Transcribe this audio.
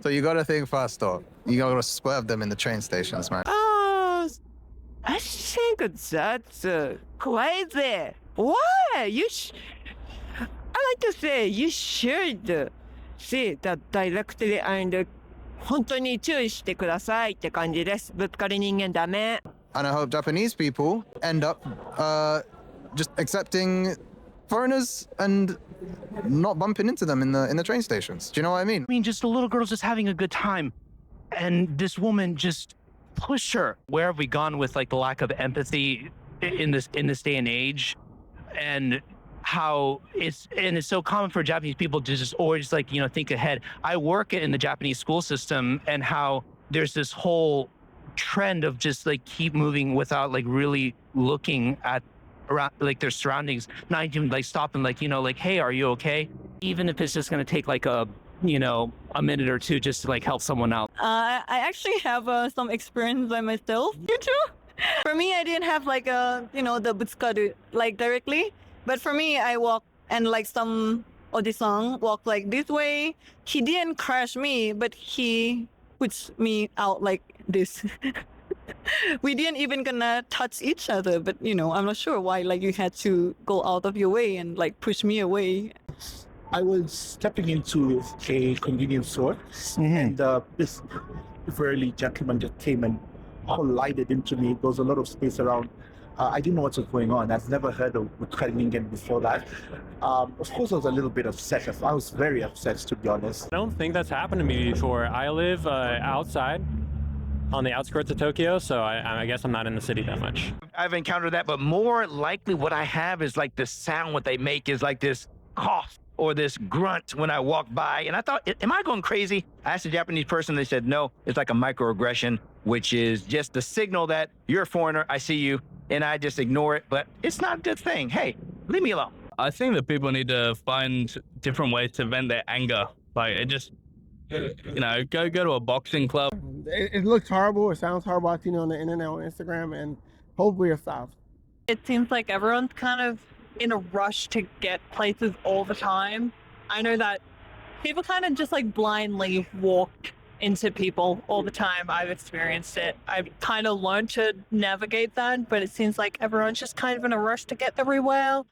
So you gotta think faster. You gotta swerve them in the train stations, man. I think that's crazy. Why? I like to say you should see that directly and 本当に注意してくださいって感じです。ぶつかり人間ダメ。And I hope Japanese people end up just accepting foreigners and not bumping into them in the train stations. Do you know what I mean? I mean, just a little girl's just having a good time, and this woman just pushed her. Where have we gone with like the lack of empathy in this day and age, and how it's so common for Japanese people to just always like think ahead. I work in the Japanese school system, and how there's this whole trend of just like keep moving without like really looking at around like their surroundings, not even like stopping like like, hey, are you okay? Even if it's just going to take like a minute or two just to like help someone out. I actually have some experience by myself. You too? For me, I didn't have like the Butsukari like directly, but for me, I walk and like some Odisang walk like this way. He didn't crash me, but he puts me out like this. We didn't even gonna touch each other, but I'm not sure why like you had to go out of your way and like push me away. I was stepping into a convenience store, and this burly gentleman just came and collided into me. There was a lot of space around. I didn't know what was going on. I've never heard of Butsukari before that. Of course, I was a little bit upset. I was very upset, to be honest. I don't think that's happened to me before. I live outside on the outskirts of Tokyo, so I guess I'm not in the city that much. I've encountered that, but more likely what I have is like the sound what they make is like this cough or this grunt when I walk by. And I thought, am I going crazy? I asked a Japanese person, they said, no, it's like a microaggression, which is just the signal that you're a foreigner, I see you, and I just ignore it. But it's not a good thing. Hey, leave me alone. I think that people need to find different ways to vent their anger. Like it just, go to a boxing club. It looks horrible. It sounds horrible. I've seen it on the internet, on Instagram, and hopefully it stops. It seems like everyone's kind of in a rush to get places all the time. I know that people kind of just like blindly walk into people all the time. I've experienced it. I've kind of learned to navigate that, but it seems like everyone's just kind of in a rush to get everywhere.